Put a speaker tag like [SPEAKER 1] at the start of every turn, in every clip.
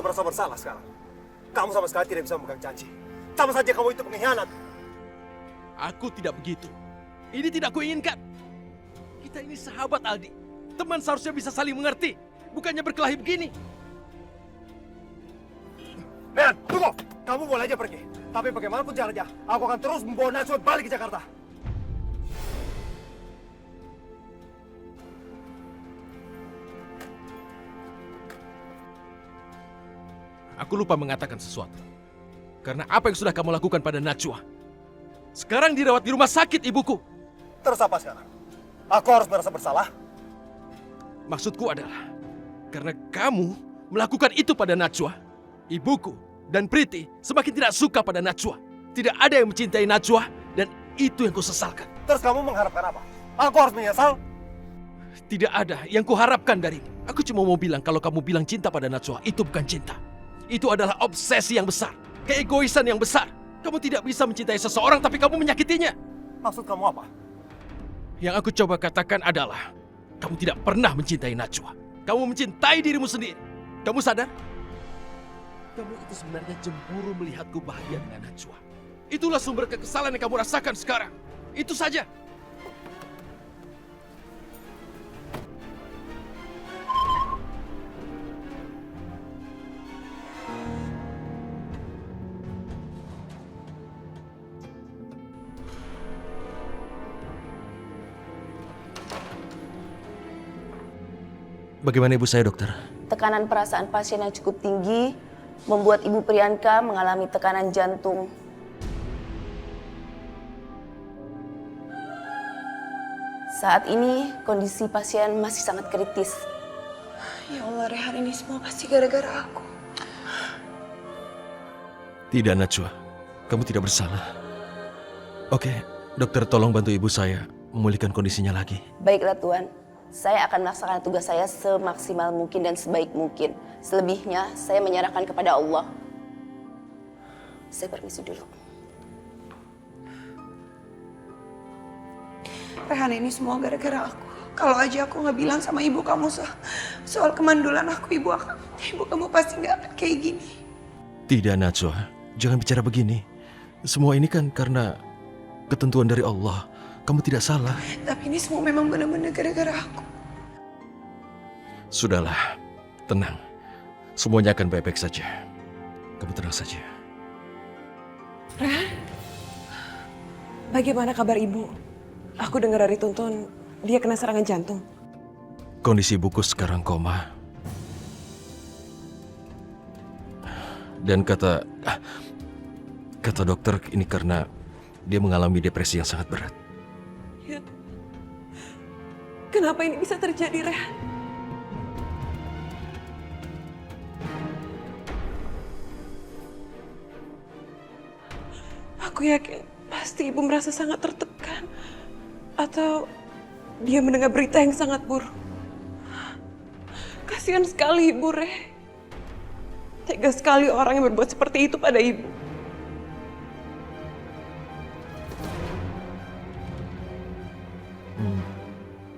[SPEAKER 1] merasa bersalah sekarang. Kamu sama sekali tidak bisa memegang janji. Sama saja kamu itu pengkhianat.
[SPEAKER 2] Aku tidak begitu. Ini tidak kuinginkan. Kita ini sahabat, Aldi. Teman seharusnya bisa saling mengerti. Bukannya berkelahi begini.
[SPEAKER 1] Mehan, tunggu! Kamu boleh aja pergi. Tapi bagaimanapun caranya, aku akan terus membawa Najwa balik ke Jakarta.
[SPEAKER 2] Aku lupa mengatakan sesuatu. Karena apa yang sudah kamu lakukan pada Najwa. Sekarang dirawat di rumah sakit ibuku.
[SPEAKER 1] Terus apa sekarang? Aku harus merasa bersalah?
[SPEAKER 2] Maksudku adalah, karena kamu melakukan itu pada Najwa, ibuku dan Priti semakin tidak suka pada Najwa. Tidak ada yang mencintai Najwa dan itu yang kusesalkan.
[SPEAKER 1] Terus kamu mengharapkan apa? Aku harus menyesal?
[SPEAKER 2] Tidak ada yang kuharapkan darimu. Aku cuma mau bilang kalau kamu bilang cinta pada Najwa, itu bukan cinta. Itu adalah obsesi yang besar, keegoisan yang besar. Kamu tidak bisa mencintai seseorang tapi kamu menyakitinya.
[SPEAKER 1] Maksud kamu apa?
[SPEAKER 2] Yang aku coba katakan adalah, kamu tidak pernah mencintai Najwa. Kamu mencintai dirimu sendiri. Kamu sadar? Kamu itu sebenarnya cemburu melihatku bahagia dengan Najwa. Itulah sumber kekesalan yang kamu rasakan sekarang. Itu saja. Bagaimana ibu saya, dokter?
[SPEAKER 3] Tekanan perasaan pasien yang cukup tinggi membuat Ibu Priyanka mengalami tekanan jantung. Saat ini kondisi pasien masih sangat kritis.
[SPEAKER 4] Ya Allah, Rehan, ini semua pasti gara-gara aku.
[SPEAKER 2] Tidak, Najwa. Kamu tidak bersalah. Oke, dokter tolong bantu ibu saya memulihkan kondisinya lagi.
[SPEAKER 3] Baiklah Tuan, saya akan melaksanakan tugas saya semaksimal mungkin dan sebaik mungkin. Selebihnya saya menyerahkan kepada Allah. Saya permisi dulu.
[SPEAKER 4] Rehan, ini semua gara-gara aku. Kalau aja aku nggak bilang sama ibu kamu soal kemandulan aku, ibu kamu pasti nggak akan kayak gini.
[SPEAKER 2] Tidak, Najwa. Jangan bicara begini. Semua ini kan karena ketentuan dari Allah. Kamu tidak salah.
[SPEAKER 4] Tapi ini semua memang benar-benar gara-gara aku.
[SPEAKER 2] Sudahlah, tenang. Semuanya akan baik-baik saja. Kamu tenang saja.
[SPEAKER 5] Rehan, bagaimana kabar ibu? Aku dengar dari Tuntun, dia kena serangan jantung.
[SPEAKER 2] Kondisi ibuku sekarang koma. Dan kata dokter ini karena dia mengalami depresi yang sangat berat.
[SPEAKER 5] Ya. Kenapa ini bisa terjadi, Rehan? Aku yakin pasti ibu merasa sangat tertekan. Atau dia mendengar berita yang sangat buruk. Kasihan sekali ibu, Re. Tega sekali orang yang berbuat seperti itu pada ibu.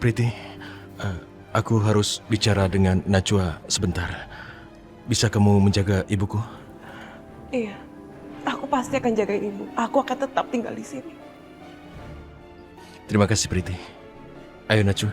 [SPEAKER 2] Priti, aku harus bicara dengan Najwa sebentar. Bisa kamu menjaga ibuku?
[SPEAKER 5] Iya, aku pasti akan jaga ibu. Aku akan tetap tinggal di sini.
[SPEAKER 2] Terima kasih, Priti. Ayo, Najwa.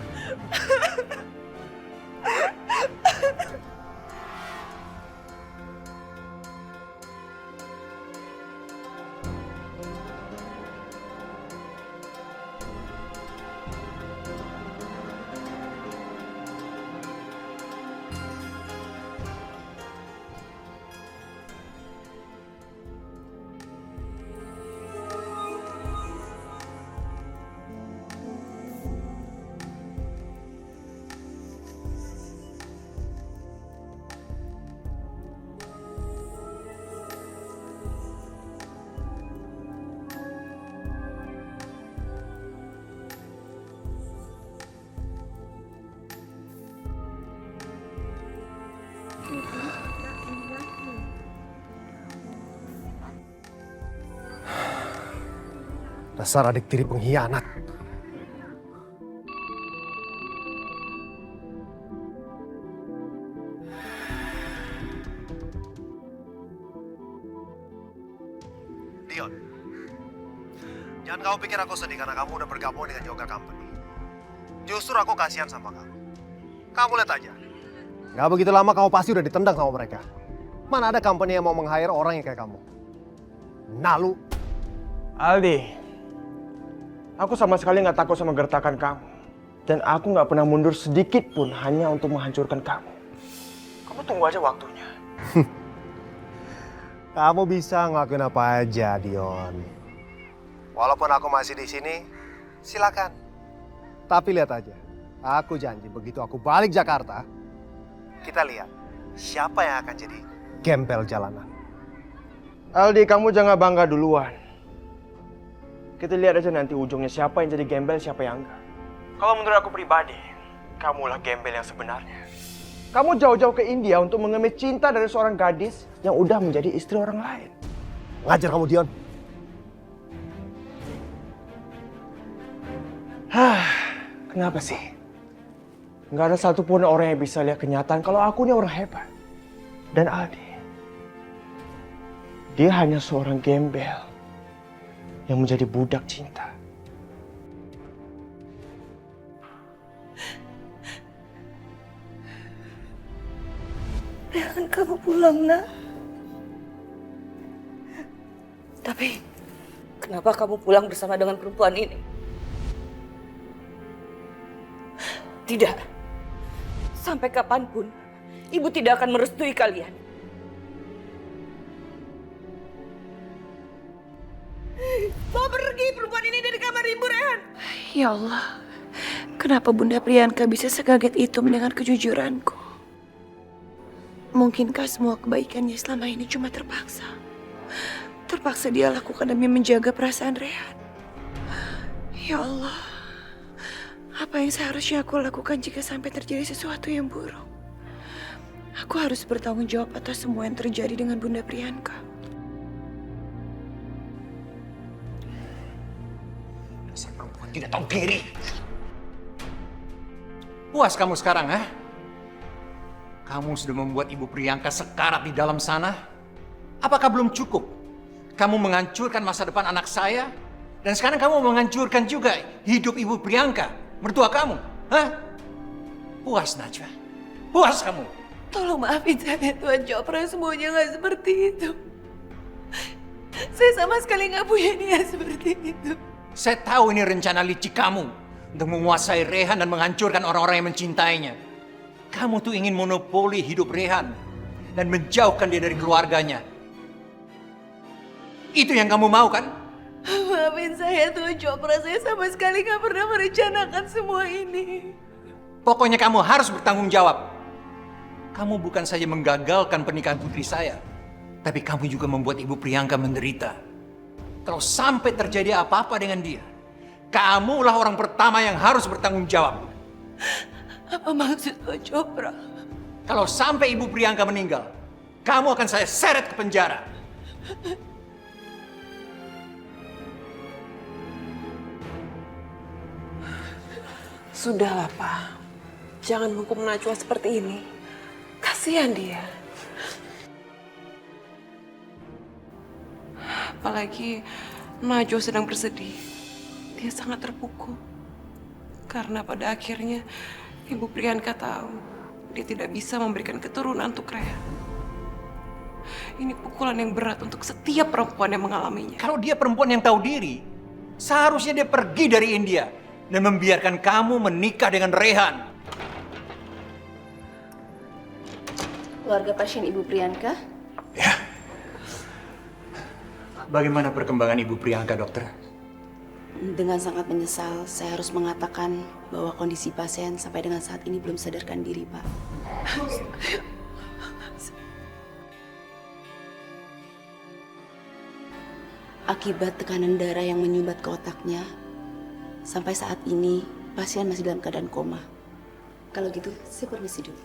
[SPEAKER 1] Dasar adik tiri pengkhianat. Dion, jangan kamu pikir aku sedih karena kamu udah bergabung dengan Yoga Company. Justru aku kasihan sama kamu. Kamu lihat aja. Gak begitu lama kamu pasti udah ditendang sama mereka. Mana ada company yang mau meng-hire orang yang kayak kamu? Nalu.
[SPEAKER 6] Aldi, aku sama sekali nggak takut sama gertakan kamu. Dan aku nggak pernah mundur sedikit pun hanya untuk menghancurkan kamu. Kamu tunggu aja waktunya.
[SPEAKER 1] Kamu bisa ngelakuin apa aja, Dion. Walaupun aku masih di sini, silakan. Tapi lihat aja, aku janji begitu aku balik Jakarta, kita lihat siapa yang akan jadi gembel jalanan.
[SPEAKER 6] Aldi, kamu jangan bangga duluan. Kita lihat aja nanti ujungnya siapa yang jadi gembel, siapa yang enggak. Kalau menurut aku pribadi, kamulah gembel yang sebenarnya. Kamu jauh-jauh ke India untuk mengemis cinta dari seorang gadis yang udah menjadi istri orang lain.
[SPEAKER 1] Ngajar kamu, Dion.
[SPEAKER 6] Kenapa sih? Nggak ada satupun orang yang bisa lihat kenyataan kalau aku ini orang hebat. Dan Aldi, dia hanya seorang gembel yang menjadi budak cinta.
[SPEAKER 4] Rehan, kamu pulang, nak.
[SPEAKER 3] Tapi kenapa kamu pulang bersama dengan perempuan ini? Tidak. Sampai kapanpun, ibu tidak akan merestui kalian. Bawa pergi perempuan ini dari kamar ibu, Rehan.
[SPEAKER 4] Ya Allah, kenapa Bunda Priyanka bisa segaget itu mendengar kejujuranku? Mungkinkah semua kebaikannya selama ini cuma terpaksa? Terpaksa dia lakukan demi menjaga perasaan Rehan. Ya Allah, apa yang seharusnya aku lakukan jika sampai terjadi sesuatu yang buruk? Aku harus bertanggung jawab atas semua yang terjadi dengan Bunda Priyanka.
[SPEAKER 7] Dasar perempuan tidak tahu diri. Puas kamu sekarang, ha? Kamu sudah membuat Ibu Priyanka sekarat di dalam sana? Apakah belum cukup? Kamu menghancurkan masa depan anak saya? Dan sekarang kamu menghancurkan juga hidup Ibu Priyanka, mertua kamu. Hah? Puas, Najwa? Puas kamu?
[SPEAKER 4] Tolong maafin saya, Tuan Chopra. Semuanya nggak seperti itu. Saya sama sekali nggak punya niat seperti itu.
[SPEAKER 7] Saya tahu ini rencana licik kamu untuk menguasai Rehan dan menghancurkan orang-orang yang mencintainya. Kamu tuh ingin monopoli hidup Rehan dan menjauhkan dia dari keluarganya. Itu yang kamu mau, kan?
[SPEAKER 4] Maafin saya, Tuan Chopra. Saya sama sekali nggak pernah merencanakan semua ini.
[SPEAKER 7] Pokoknya kamu harus bertanggung jawab. Kamu bukan saja menggagalkan pernikahan putri saya, tapi kamu juga membuat Ibu Priyanka menderita. Kalau sampai terjadi apa-apa dengan dia, kamulah orang pertama yang harus bertanggung jawab.
[SPEAKER 4] Apa maksud Tuan Chopra?
[SPEAKER 7] Kalau sampai Ibu Priyanka meninggal, kamu akan saya seret ke penjara.
[SPEAKER 5] Sudahlah, Pak. Jangan hukum Najwa seperti ini. Kasihan dia. Apalagi Najwa sedang bersedih. Dia sangat terpukul. Karena pada akhirnya Ibu Priyanka tahu dia tidak bisa memberikan keturunan untuk Rehan. Ini pukulan yang berat untuk setiap perempuan yang mengalaminya.
[SPEAKER 7] Kalau dia perempuan yang tahu diri, seharusnya dia pergi dari India dan membiarkan kamu menikah dengan Rehan.
[SPEAKER 3] Keluarga pasien Ibu Priyanka?
[SPEAKER 7] Ya. Bagaimana perkembangan Ibu Priyanka, dokter?
[SPEAKER 3] Dengan sangat menyesal, saya harus mengatakan bahwa kondisi pasien sampai dengan saat ini belum sadarkan diri, Pak. Akibat tekanan darah yang menyumbat ke otaknya, sampai saat ini pasien masih dalam keadaan koma. Kalau gitu, saya permisi dulu.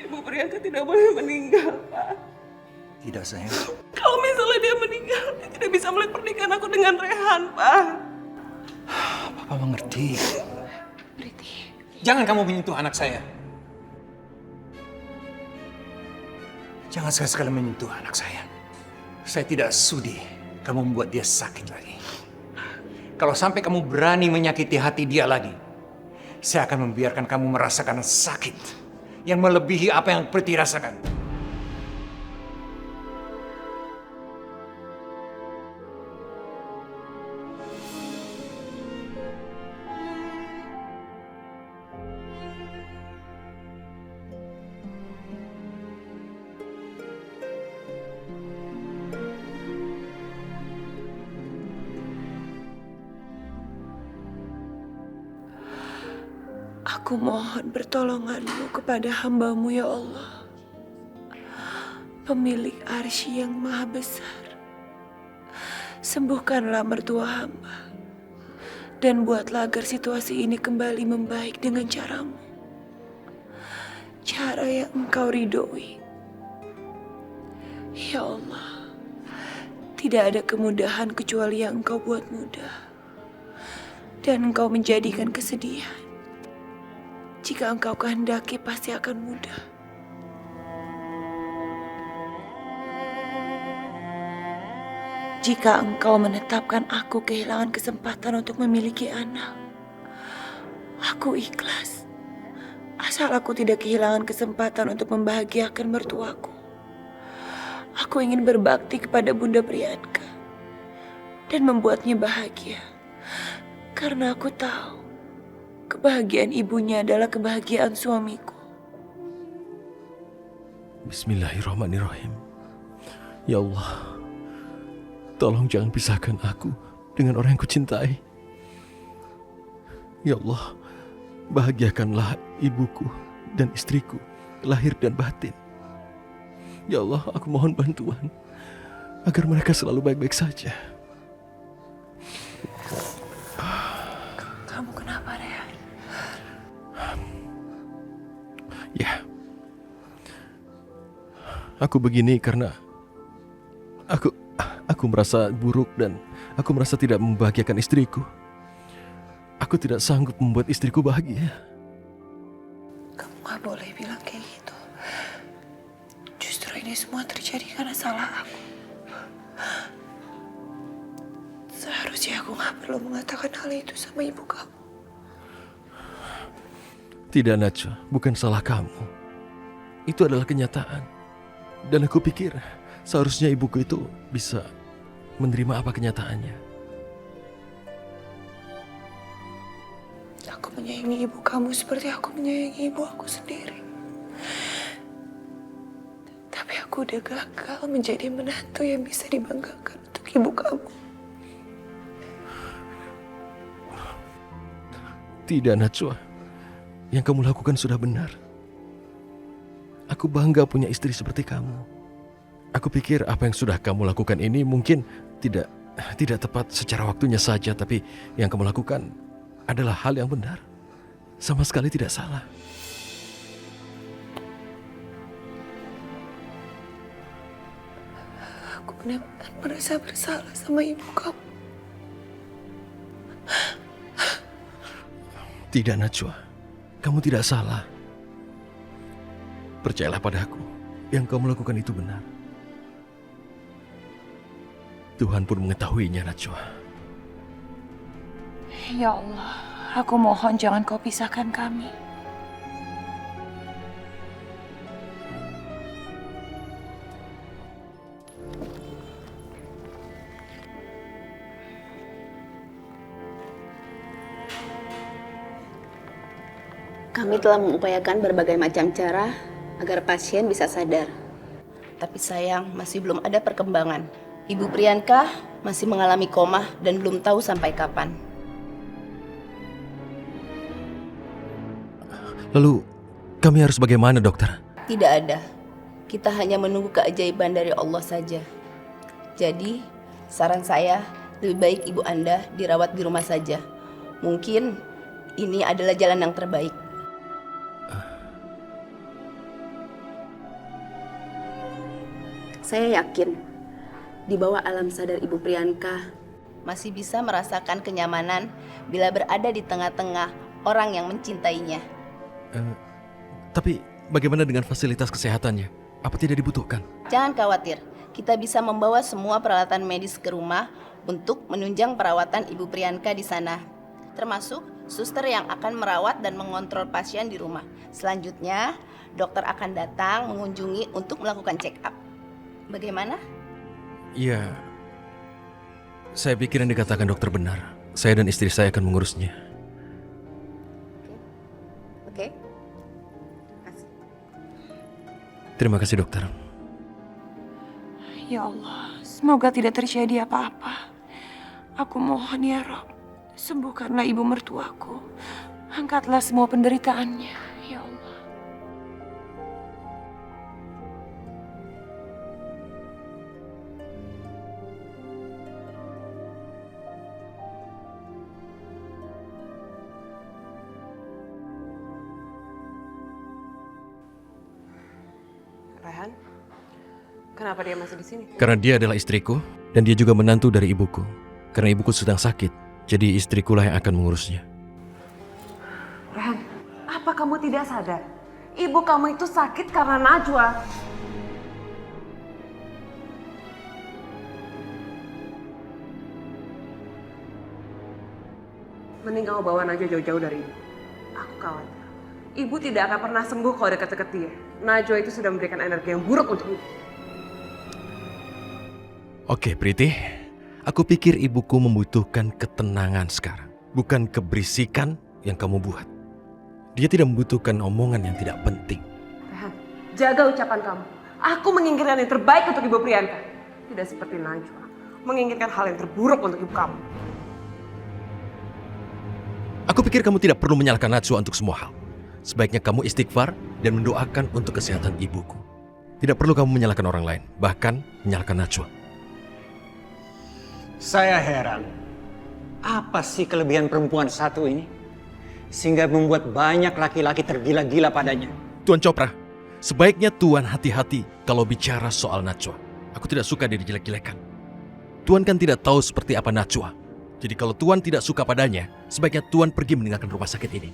[SPEAKER 5] Ibu Priyanka tidak boleh meninggal, Pak.
[SPEAKER 7] Tidak, sayang.
[SPEAKER 5] Kalau misalnya dia meninggal, dia tidak bisa melihat pernikahan aku dengan Rehan, Pak.
[SPEAKER 7] Papa mengerti.
[SPEAKER 4] Priti,
[SPEAKER 7] Jangan kamu menyentuh anak saya. Jangan sekali-sekali menyentuh anak saya. Saya tidak sudi kamu membuat dia sakit lagi. Kalau sampai kamu berani menyakiti hati dia lagi, saya akan membiarkan kamu merasakan sakit yang melebihi apa yang Priti rasakan.
[SPEAKER 4] Aku mohon pertolonganmu kepada hamba-Mu ya Allah, pemilik arsy yang maha besar. Sembuhkanlah mertua hamba dan buatlah agar situasi ini kembali membaik dengan cara-Mu, cara yang Engkau ridhoi. Ya Allah, tidak ada kemudahan kecuali yang Engkau buat mudah, dan Engkau menjadikan kesedihan. Jika Engkau kehendaki, pasti akan mudah. Jika Engkau menetapkan aku kehilangan kesempatan untuk memiliki anak, aku ikhlas. Asal aku tidak kehilangan kesempatan untuk membahagiakan mertuaku. Aku ingin berbakti kepada Bunda Priyanka dan membuatnya bahagia. Karena aku tahu kebahagiaan ibunya adalah kebahagiaan suamiku.
[SPEAKER 2] Bismillahirrahmanirrahim. Ya Allah, tolong jangan pisahkan aku dengan orang yang kucintai. Ya Allah, bahagiakanlah ibuku dan istriku, lahir dan batin. Ya Allah, aku mohon bantuan agar mereka selalu baik-baik saja.
[SPEAKER 4] Kamu kenapa, Rehan?
[SPEAKER 2] Ya, aku begini karena aku merasa buruk dan aku merasa tidak membahagiakan istriku. Aku tidak sanggup membuat istriku bahagia.
[SPEAKER 4] Kamu gak boleh bilang kayak gitu. Justru ini semua terjadi karena salah aku. Seharusnya aku gak perlu mengatakan hal itu sama ibu kamu.
[SPEAKER 2] Tidak, Najwa, bukan salah kamu. Itu adalah kenyataan. Dan aku pikir seharusnya ibuku itu bisa menerima apa kenyataannya.
[SPEAKER 4] Aku menyayangi ibu kamu seperti aku menyayangi ibu aku sendiri. Tapi aku udah gagal menjadi menantu yang bisa dibanggakan untuk ibu kamu.
[SPEAKER 2] Tidak, Najwa. Yang kamu lakukan sudah benar. Aku bangga punya istri seperti kamu. Aku pikir apa yang sudah kamu lakukan ini mungkin tidak tepat secara waktunya saja, tapi yang kamu lakukan adalah hal yang benar. Sama sekali tidak salah.
[SPEAKER 4] Aku benar-benar merasa bersalah sama ibu kamu.
[SPEAKER 2] Tidak, Najwa. Kamu tidak salah. Percayalah padaku. Yang kamu lakukan itu benar. Tuhan pun mengetahuinya, Najwa.
[SPEAKER 4] Ya Allah, aku mohon jangan kau pisahkan kami.
[SPEAKER 3] Kami telah mengupayakan berbagai macam cara agar pasien bisa sadar. Tapi sayang, masih belum ada perkembangan. Ibu Priyanka masih mengalami koma dan belum tahu sampai kapan.
[SPEAKER 2] Lalu, kami harus bagaimana, dokter?
[SPEAKER 3] Tidak ada. Kita hanya menunggu keajaiban dari Allah saja. Jadi, saran saya, lebih baik ibu Anda dirawat di rumah saja. Mungkin ini adalah jalan yang terbaik. Saya yakin di bawah alam sadar Ibu Priyanka masih bisa merasakan kenyamanan bila berada di tengah-tengah orang yang mencintainya.
[SPEAKER 2] Tapi bagaimana dengan fasilitas kesehatannya? Apa tidak dibutuhkan?
[SPEAKER 3] Jangan khawatir, kita bisa membawa semua peralatan medis ke rumah untuk menunjang perawatan Ibu Priyanka di sana. Termasuk suster yang akan merawat dan mengontrol pasien di rumah. Selanjutnya, dokter akan datang mengunjungi untuk melakukan check up. Bagaimana?
[SPEAKER 2] Iya, saya pikir yang dikatakan dokter benar. Saya dan istri saya akan mengurusnya.
[SPEAKER 3] Oke.
[SPEAKER 2] Terima kasih dokter.
[SPEAKER 4] Ya Allah, semoga tidak terjadi apa-apa. Aku mohon ya Rob, sembuhkanlah ibu mertuaku. Angkatlah semua penderitaannya, ya Allah.
[SPEAKER 5] Rehan, kenapa dia masih di sini?
[SPEAKER 2] Karena dia adalah istriku dan dia juga menantu dari ibuku. Karena ibuku sedang sakit, jadi istrikulah yang akan mengurusnya.
[SPEAKER 5] Rehan, apa kamu tidak sadar? Ibu kamu itu sakit karena Najwa. Mending kamu bawa Najwa jauh-jauh dari ibu. Aku khawatir. Ibu tidak akan pernah sembuh kalau dekat-dekat dia. Najwa itu sudah memberikan energi yang buruk untuk ibu.
[SPEAKER 2] Oke, Priti. Aku pikir ibuku membutuhkan ketenangan sekarang. Bukan keberisikan yang kamu buat. Dia tidak membutuhkan omongan yang tidak penting.
[SPEAKER 5] Rehan, jaga ucapan kamu. Aku menginginkan yang terbaik untuk Ibu Priyanka. Tidak seperti Najwa. Menginginkan hal yang terburuk untuk ibu kamu.
[SPEAKER 2] Aku pikir kamu tidak perlu menyalahkan Najwa untuk semua hal. Sebaiknya kamu istighfar dan mendoakan untuk kesehatan ibuku. Tidak perlu kamu menyalahkan orang lain, bahkan menyalahkan Najwa.
[SPEAKER 8] Saya heran, apa sih kelebihan perempuan satu ini? Sehingga membuat banyak laki-laki tergila-gila padanya.
[SPEAKER 2] Tuan Chopra, sebaiknya Tuan hati-hati kalau bicara soal Najwa. Aku tidak suka dia dijelek-jelekan. Tuan kan tidak tahu seperti apa Najwa. Jadi kalau Tuan tidak suka padanya, sebaiknya Tuan pergi meninggalkan rumah sakit ini.